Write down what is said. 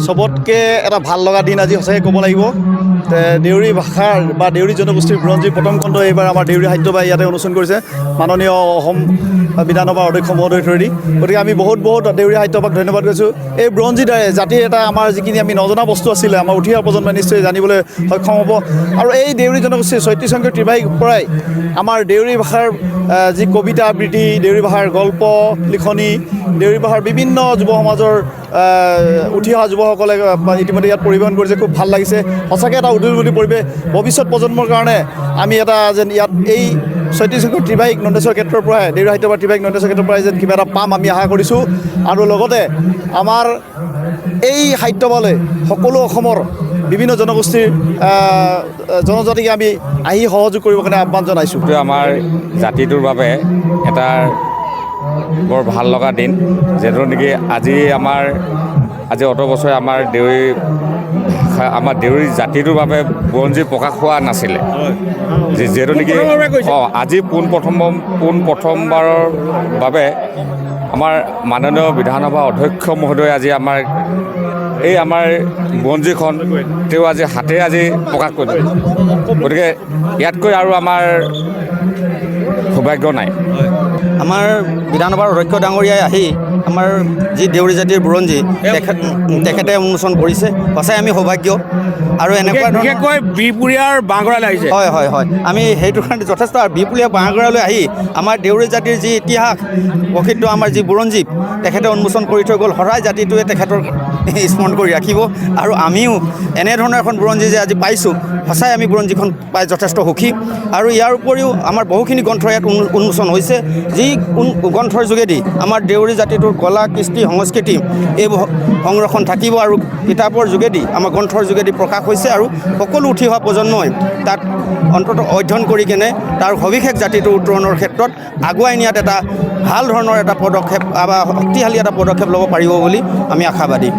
চবতকৈ এটা ভাল লগা দিন আজি সঁচাকৈ ক'ব লাগিব। দেউৰী ভাষাৰ বা দেউৰী জনগোষ্ঠীৰ বুৰঞ্জীৰ প্ৰথম খণ্ড এইবাৰ আমাৰ দেউৰী সাহিত্যসভাই ইয়াতে অনুষ্ঠান কৰিছে মাননীয় অসম বিধানসভাৰ অধ্যক্ষ মহোদয় থ্ৰুৱেদি। গতিকে আমি বহুত দেউৰী সাহিত্যসভাক ধন্যবাদ কৰিছোঁ। এই বুৰঞ্জীৰ দ্বাৰাই জাতিৰ এটা আমাৰ যিখিনি আমি নজনা বস্তু আছিলে আমাৰ উঠি অহা প্ৰজন্মই নিশ্চয় জানিবলৈ সক্ষম হ'ব। আৰু এই দেউৰী জনগোষ্ঠীৰ ৩৬ সংখ্যক ত্ৰিবাহীৰ পৰাই আমাৰ দেউৰী ভাষাৰ যি কবিতা আবৃত্তি, দেউৰী ভাষাৰ গল্প লিখনি, দেউৰী ভাষাৰ বিভিন্ন যুৱ সমাজৰ উঠি অহা যুৱসকলে ইতিমধ্যে ইয়াত পৰিৱেশন কৰিছে। খুব ভাল লাগিছে, সঁচাকৈ এটা উদুলমুলি পৰিৱেশ। ভৱিষ্যত প্ৰজন্মৰ কাৰণে আমি এটা যেন ইয়াত এই ৩৬ সংখ্যক ত্ৰিবাহীক নন্দেশ্বৰ ক্ষেত্ৰৰ পৰাই দেউৰী সাহিত্যসভাৰ ত্ৰিবাহীক নন্দেশ্বৰ ক্ষেত্ৰৰ পৰাই যেন কিবা এটা পাম আমি আশা কৰিছোঁ। আৰু লগতে আমাৰ এই সাহিত্যসভালৈ সকলো অসমৰ বিভিন্ন জনগোষ্ঠীৰ জনজাতিক আমি আহি সহযোগ কৰিবৰ কাৰণে আহ্বান জনাইছোঁ। আমাৰ জাতিটোৰ বাবে এটা বৰ ভাল লগা দিন, যিহেতু নেকি আজি অত বছৰে আমাৰ দেউৰী জাতিটোৰ বাবে বুৰঞ্জী প্ৰকাশ হোৱা নাছিলে, যিহেতু নেকি আজি পোনপ্ৰথমবাৰৰ বাবে আমাৰ মাননীয় বিধানসভা অধ্যক্ষ মহোদয়ে আজি আমাৰ বুৰঞ্জীখন তেওঁ আজি হাতেৰে আজি প্ৰকাশ কৰিলে। গতিকে ইয়াতকৈ আৰু আমাৰ সৌভাগ্য নাই। আমাৰ বিধানসভাৰ অধ্যক্ষ ডাঙৰীয়াই আহি আমাৰ যি দেউৰী জাতিৰ বুৰঞ্জী তেখেতে উন্মোচন কৰিছে। সঁচাই আমি সৌভাগ্য। আৰু এনেকুৱা বিশেষকৈ বিহপুৰীয়াৰ বাঁহগৰালৈ আহিছে। হয় আমি সেইটো কাৰণে যথেষ্ট। আৰু বিহপুৰীয়া বাঁহগৰালৈ আহি আমাৰ দেউৰী জাতিৰ যি ইতিহাস প্ৰসিদ্ধ আমাৰ যি বুৰঞ্জী তেখেতে উন্মোচন কৰি থৈ গ'ল। সদায় জাতিটোৱে তেখেতৰ স্মৰণ কৰি ৰাখিব। আৰু আমিও এনেধৰণৰ এখন বুৰঞ্জী যে আজি পাইছোঁ, সঁচাই আমি বুৰঞ্জীখন পাই যথেষ্ট সুখী। আৰু ইয়াৰ উপৰিও আমাৰ বহুখিনি গ্ৰন্থ ইয়াত উন্মোচন হৈছে, যি গ্ৰন্থৰ যোগেদি আমাৰ দেউৰী জাতিটোৰ কলা কৃষ্টি সংস্কৃতি এই সংৰক্ষণ থাকিব। আৰু কিতাপৰ যোগেদি আমাৰ গ্ৰন্থৰ যোগেদি প্ৰকাশ হৈছে। আৰু সকলো উঠি অহা প্ৰজন্মই তাত অন্ততঃ অধ্যয়ন কৰি কেনে তাৰ সবিশেষ জাতিটোৰ উত্তৰণৰ ক্ষেত্ৰত আগুৱাই নিয়াত এটা ভাল ধৰণৰ এটা পদক্ষেপ বা শক্তিশালী এটা পদক্ষেপ ল'ব পাৰিব বুলি আমি আশাবাদী।